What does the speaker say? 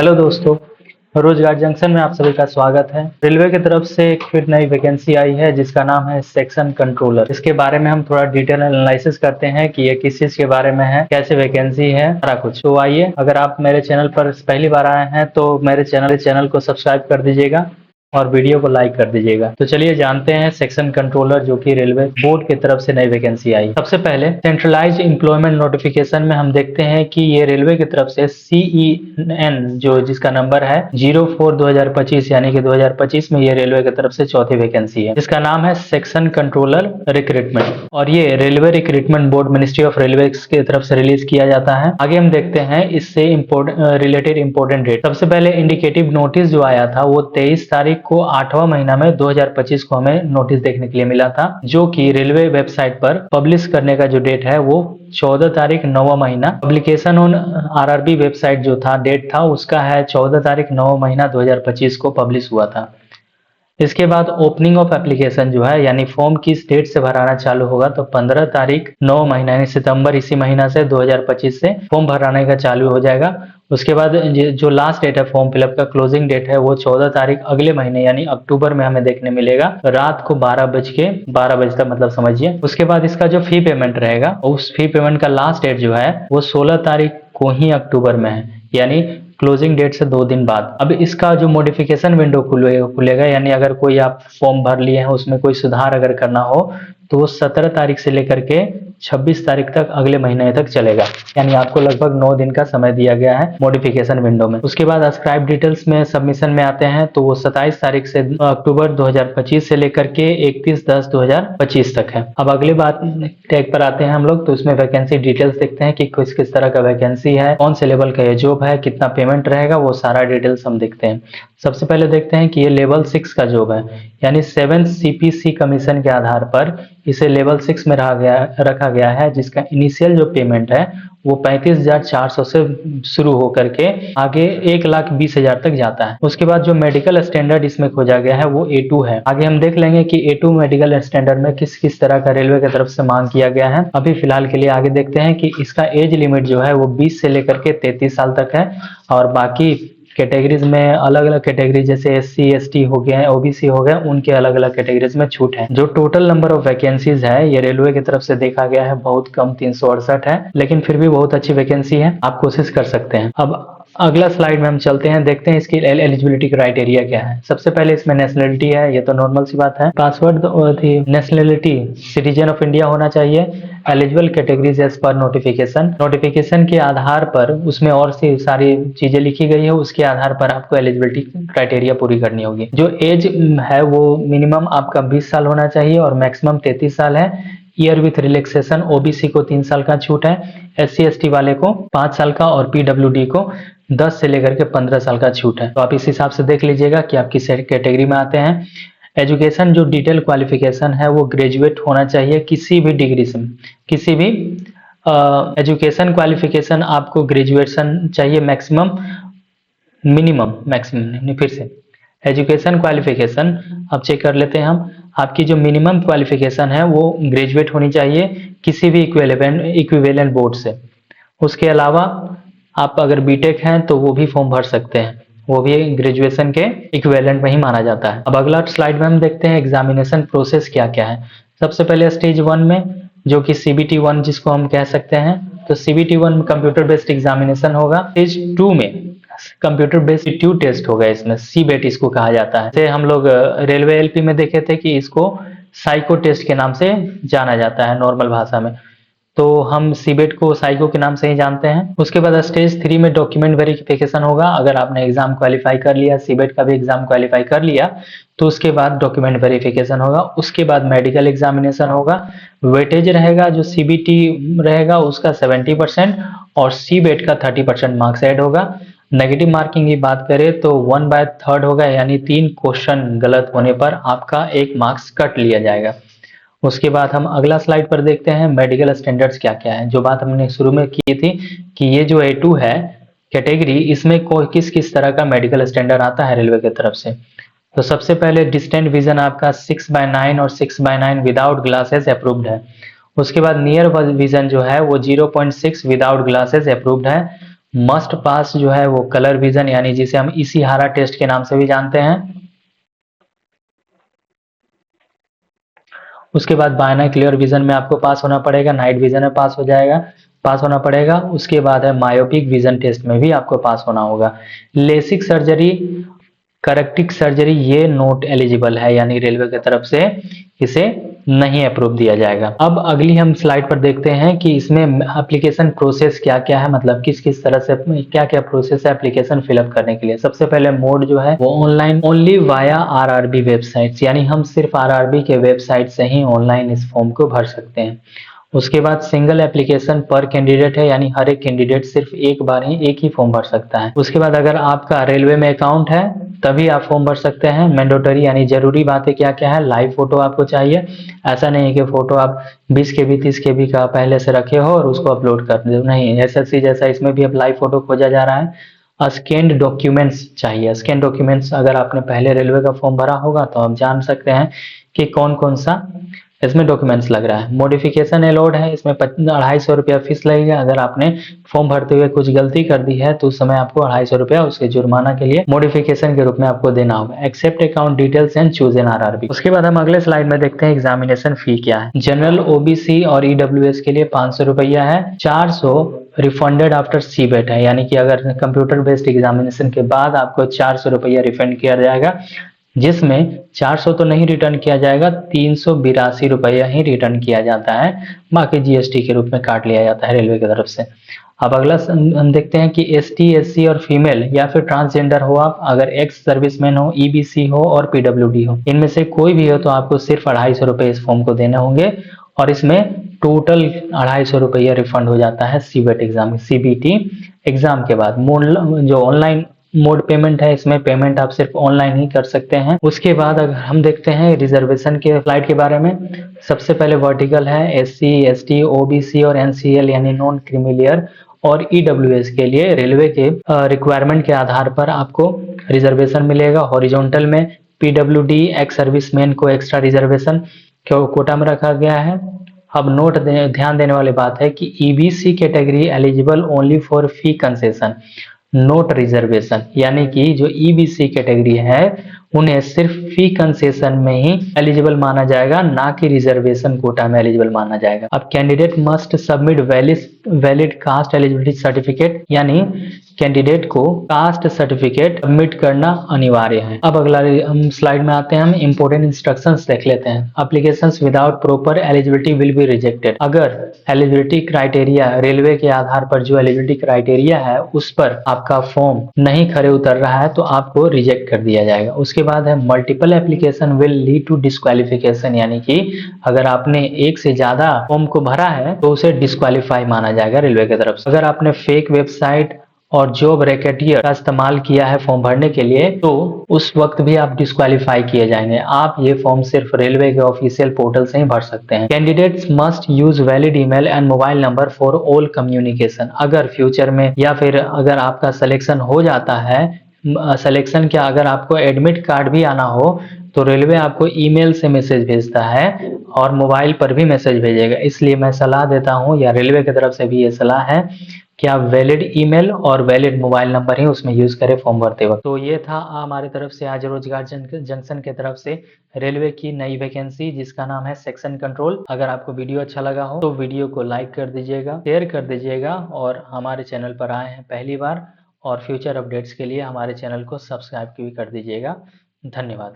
Hello दोस्तों, रोजगार junction में आप सभी का स्वागत है। रेलवे की तरफ से एक फिर नई वैकेंसी आई है जिसका नाम है सेक्शन कंट्रोलर। इसके बारे में हम थोड़ा डिटेल एनालिसिस करते हैं कि ये किस चीज के बारे में है, कैसे वैकेंसी है, सारा कुछ। तो आइए, अगर आप मेरे चैनल पर पहली बार आए हैं तो मेरे चैनल को सब्सक्राइब कर दीजिएगा और वीडियो को लाइक कर दीजिएगा। तो चलिए जानते हैं सेक्शन कंट्रोलर जो कि रेलवे बोर्ड की तरफ से नई वैकेंसी आई। सबसे पहले सेंट्रलाइज्ड एम्प्लॉयमेंट नोटिफिकेशन में हम देखते हैं कि ये रेलवे की तरफ से CEN जो जिसका नंबर है 04/2025 यानी कि 2025 में ये रेलवे की तरफ से चौथी वैकेंसी है जिसका नाम है सेक्शन कंट्रोलर रिक्रूटमेंट, और ये railway recruitment board ministry of railway की तरफ से रिलीज किया जाता है। आगे हम देखते हैं इससे रिलेटेड इंपॉर्टेंट डेट। सबसे पहले इंडिकेटिव नोटिस जो आया था वो 23 तारीख को 8वां महीना में 2025 को हमें नोटिस देखने के लिए मिला था, जो कि रेलवे वेबसाइट पर पब्लिश करने का जो डेट है वो 14 तारीख 9वां महीना। पब्लिकेशन ऑन RRB वेबसाइट जो था डेट था उसका है 14 तारीख 9वां महीना 2025 को पब्लिश हुआ था। इसके बाद ओपनिंग ऑफ एप्लीकेशन जो है यानी फॉर्म किस डेट से भराना चालू होगा, तो 15 तारीख 9 महीना यानी सितंबर इसी महीना से 2025 से फॉर्म भराने का चालू हो जाएगा। उसके बाद जो लास्ट डेट है फॉर्म फिलअप का, क्लोजिंग डेट है वो 14 तारीख अगले महीने यानी अक्टूबर में हमें देखने मिलेगा रात को 12 बजे तक, मतलब समझिए। उसके बाद इसका जो फी पेमेंट रहेगा उस फी पेमेंट का लास्ट डेट जो है वो 16 तारीख को ही अक्टूबर में है, यानी क्लोजिंग डेट से 2 दिन बाद। अब इसका जो मॉडिफिकेशन विंडो खुलेगा यानी अगर कोई आप फॉर्म भर लिए हैं उसमें कोई सुधार अगर करना हो तो वो 17 तारीख से लेकर के 26 तारीख तक अगले महीने तक चलेगा, यानी आपको लगभग 9 दिन का समय दिया गया है मॉडिफिकेशन विंडो में। उसके बाद अस्क्राइब डिटेल्स में सबमिशन में आते हैं तो वो 27 तारीख से अक्टूबर 2025 से लेकर के 31/10/2025 तक है। अब अगली बात टैग पर आते हैं हम लोग, तो उसमें वैकेंसी डिटेल्स देखते हैं कि किस किस तरह का वैकेंसी है, कौन से लेवल का ये जॉब है, कितना पेमेंट रहेगा, वो सारा डिटेल्स हम देखते हैं। सबसे पहले देखते हैं कि ये लेवल 6 का जॉब है, यानी 7 CPC कमीशन के आधार पर इसे लेवल 6 में रखा गया है, जिसका इनिशियल जो पेमेंट है वो 35,400 से शुरू होकर के आगे 1,20,000 तक जाता है। उसके बाद जो मेडिकल स्टैंडर्ड इसमें खोजा गया है वो A2 है। आगे हम देख लेंगे कि A2 मेडिकल स्टैंडर्ड में किस किस तरह का रेलवे की तरफ से मांग किया गया है। अभी फिलहाल के लिए आगे देखते हैं कि इसका एज लिमिट जो है वो 20 से लेकर के 33 साल तक है, और बाकी कैटेगरीज में अलग अलग कैटेगरी जैसे SC ST हो गए, OBC हो गए, उनके अलग अलग कैटेगरीज में छूट है। जो टोटल नंबर ऑफ वैकेंसीज है ये रेलवे की तरफ से देखा गया है बहुत कम 368 है, लेकिन फिर भी बहुत अच्छी वैकेंसी है, आप कोशिश कर सकते हैं। अब अगला स्लाइड में हम चलते हैं, देखते हैं इसकी एलिजिबिलिटी क्राइटेरिया क्या है। सबसे पहले इसमें नेशनलिटी है, ये तो नॉर्मल सी बात है। पासवर्ड थी नेशनलिटी सिटीजन ऑफ इंडिया होना चाहिए। Eligible categories as per notification के आधार पर उसमें और सी सारी चीजें लिखी गई है, उसके आधार पर आपको एलिजिबिलिटी क्राइटेरिया पूरी करनी होगी। जो एज है वो मिनिमम आपका 20 साल होना चाहिए और मैक्सिमम 33 साल है। ईयर विथ रिलैक्सेशन, OBC को 3 साल का छूट है, SC ST वाले को 5 साल का और PWD को 10 से लेकर के 15 साल का छूट है। तो आप इस हिसाब से देख लीजिएगा कि आप किस कैटेगरी में आते हैं। एजुकेशन जो डिटेल क्वालिफिकेशन है वो ग्रेजुएट होना चाहिए किसी भी डिग्री से, किसी भी एजुकेशन क्वालिफिकेशन आपको ग्रेजुएशन चाहिए मैक्सिमम, मैक्सिमम नहीं, फिर से एजुकेशन क्वालिफिकेशन अब चेक कर लेते हैं हम। आपकी जो मिनिमम क्वालिफिकेशन है वो ग्रेजुएट होनी चाहिए किसी भी इक्विवेलेंट बोर्ड से। उसके अलावा आप अगर बीटेक हैं तो वो भी फॉर्म भर सकते हैं, वो भी ग्रेजुएशन के इक्विवेलेंट में ही माना जाता है। अब अगला स्लाइड में हम देखते हैं एग्जामिनेशन प्रोसेस क्या क्या है। सबसे पहले स्टेज 1 में जो कि CBT 1 जिसको हम कह सकते हैं, तो CBT 1 में कंप्यूटर बेस्ड एग्जामिनेशन होगा। स्टेज 2 में कंप्यूटर बेस्ड एप्टीट्यूड टेस्ट होगा, इसमें CBET इसको कहा जाता है। जैसे हम लोग रेलवे LP में देखे थे कि इसको साइको टेस्ट के नाम से जाना जाता है नॉर्मल भाषा में, तो हम CBET को साइको के नाम से ही जानते हैं। उसके बाद स्टेज 3 में डॉक्यूमेंट वेरिफिकेशन होगा। अगर आपने एग्जाम क्वालिफाई कर लिया, CBET का भी एग्जाम क्वालिफाई कर लिया, तो उसके बाद डॉक्यूमेंट वेरिफिकेशन होगा। उसके बाद मेडिकल एग्जामिनेशन होगा। वेटेज रहेगा, जो CBT रहेगा उसका 70% और CBET का 30% मार्क्स ऐड होगा। नेगेटिव मार्किंग की बात करें तो 1/3 होगा, यानी 3 क्वेश्चन गलत होने पर आपका 1 मार्क्स कट लिया जाएगा। उसके बाद हम अगला स्लाइड पर देखते हैं मेडिकल स्टैंडर्ड्स क्या क्या है। जो बात हमने शुरू में की थी कि ये जो A2 है कैटेगरी, इसमें किस किस तरह का मेडिकल स्टैंडर्ड आता है रेलवे की तरफ से। तो सबसे पहले डिस्टेंट विजन आपका 6/9 और 6/9 विदाउट ग्लासेस अप्रूव्ड है। उसके बाद नियर विजन जो है वो 0.6 विदाउट ग्लासेस अप्रूव्ड है। मस्ट पास जो है वो कलर विजन यानी जिसे हम इशिहारा टेस्ट के नाम से भी जानते हैं। उसके बाद बायनोक्युलर विजन में आपको पास होना पड़ेगा, नाइट विजन में पास होना पड़ेगा। उसके बाद है मायोपिक विजन टेस्ट में भी आपको पास होना होगा। लेसिक सर्जरी, करेक्टिक सर्जरी ये नॉट एलिजिबल है, यानी रेलवे की तरफ से इसे नहीं अप्रूव दिया जाएगा। अब अगली हम स्लाइड पर देखते हैं कि इसमें एप्लीकेशन प्रोसेस क्या क्या है, मतलब किस किस तरह से क्या क्या प्रोसेस है एप्लीकेशन फिलअप करने के लिए। सबसे पहले मोड जो है वो online only via RRB website, यानी हम सिर्फ आरआरबी के वेबसाइट से ही ऑनलाइन इस फॉर्म को भर सकते हैं। उसके बाद सिंगल एप्लीकेशन पर कैंडिडेट है, यानी हर एक कैंडिडेट सिर्फ एक बार ही एक ही फॉर्म भर सकता है। उसके बाद अगर आपका रेलवे में अकाउंट है तभी आप फॉर्म भर सकते हैं। मैंडेटरी यानी जरूरी बातें क्या क्या है, लाइव फोटो आपको चाहिए। ऐसा नहीं है कि फोटो आप 20 के बी 30 के बी का पहले से रखे हो और उसको अपलोड कर दो, नहीं। एसएससी जैसा इसमें भी अब लाइव फोटो खोजा जा रहा है। स्कैन्ड डॉक्यूमेंट्स चाहिए। स्कैन डॉक्यूमेंट्स अगर आपने पहले रेलवे का फॉर्म भरा होगा तो आप जान सकते हैं कि कौन कौन सा इसमें डॉक्यूमेंट्स लग रहा है। मॉडिफिकेशन अलाउड है, इसमें 250 रुपया फीस लगेगा। अगर आपने फॉर्म भरते हुए कुछ गलती कर दी है तो उस समय आपको 250 रुपया उसके जुर्माना के लिए मॉडिफिकेशन के रूप में आपको देना होगा। Accept account details and choose an RRB. उसके बाद हम अगले स्लाइड में देखते हैं एग्जामिनेशन फी क्या है। जनरल, ओबीसी और ईडब्ल्यूएस के लिए 500 रुपया है। 400 रिफंडेड आफ्टर सीबेट है, यानी कि अगर कंप्यूटर बेस्ड एग्जामिनेशन के बाद आपको 400 रुपया रिफंड किया जाएगा, जिसमें 400 तो नहीं रिटर्न किया जाएगा, 382 रुपया ही रिटर्न किया जाता है, बाकी जीएसटी के रूप में काट लिया जाता है रेलवे की तरफ से। अब अगला हम देखते हैं कि एसटी, एससी और फीमेल या फिर ट्रांसजेंडर हो आप, अगर एक्स सर्विसमैन हो, ईबीसी हो और पीडब्ल्यूडी हो, इनमें से कोई भी हो तो आपको सिर्फ 250 रुपये इस फॉर्म को देने होंगे और इसमें टोटल 250 रुपया रिफंड हो जाता है सीबेट एग्जाम, सीबीटी एग्जाम के बाद। जो ऑनलाइन मोड पेमेंट है, इसमें पेमेंट आप सिर्फ ऑनलाइन ही कर सकते हैं। उसके बाद अगर हम देखते हैं रिजर्वेशन के फ्लाइट के बारे में, सबसे पहले वर्टिकल है एससी, एसटी, ओबीसी और एनसीएल यानी नॉन क्रीमिलियर और ईडब्ल्यूएस के लिए रेलवे के रिक्वायरमेंट के आधार पर आपको रिजर्वेशन मिलेगा। हॉरिजॉन्टल में पीडब्ल्यूडी एक्स सर्विसमैन को एक्स्ट्रा रिजर्वेशन कोटा में रखा गया है। अब ध्यान देने वाली बात है कि EBC category eligible only for fee concession note reservation, यानी कि जो ईबीसी कैटेगरी है उन्हें सिर्फ फी कंसेशन में ही एलिजिबल माना जाएगा, ना कि रिजर्वेशन कोटा में एलिजिबल माना जाएगा। अब candidate must submit valid caste eligibility certificate, यानी कैंडिडेट को कास्ट सर्टिफिकेट सबमिट करना अनिवार्य है। अब अगला हम स्लाइड में आते हैं, हम इंपोर्टेंट इंस्ट्रक्शंस देख लेते हैं। Applications without proper eligibility will be rejected. अगर एलिजिबिलिटी क्राइटेरिया, रेलवे के आधार पर जो एलिजिबिलिटी क्राइटेरिया है उस पर आपका फॉर्म नहीं खरे उतर रहा है तो आपको रिजेक्ट कर दिया जाएगा। उसके बाद है multiple application will lead to disqualification, यानी कि अगर आपने एक से ज्यादा फॉर्म को भरा है तो उसे डिस्क्वालीफाई माना जाएगा रेलवे की तरफ से। अगर आपने फेक वेबसाइट और जॉब रैकेटियर का इस्तेमाल किया है फॉर्म भरने के लिए तो उस वक्त भी आप डिस्क्वालीफाई किए जाएंगे। आप ये फॉर्म सिर्फ रेलवे के ऑफिशियल पोर्टल से ही भर सकते हैं। Candidates must use valid email and mobile number for all communication. अगर फ्यूचर में या फिर अगर आपका सिलेक्शन हो जाता है, सिलेक्शन क्या, अगर आपको एडमिट कार्ड भी आना हो तो रेलवे आपको ईमेल से मैसेज भेजता है और मोबाइल पर भी मैसेज भेजेगा। इसलिए मैं सलाह देता हूं, या रेलवे की तरफ से भी ये सलाह है कि आप वैलिड ईमेल और वैलिड मोबाइल नंबर ही उसमें यूज करें फॉर्म भरते वक्त। तो ये था हमारी तरफ से आज रोजगार जंक्शन की तरफ से रेलवे की नई वैकेंसी जिसका नाम है सेक्शन कंट्रोल। अगर आपको वीडियो अच्छा लगा हो तो वीडियो को लाइक कर दीजिएगा, शेयर कर दीजिएगा और हमारे चैनल पर आए हैं पहली बार और फ्यूचर अपडेट्स के लिए हमारे चैनल को सब्सक्राइब भी कर दीजिएगा। धन्यवाद।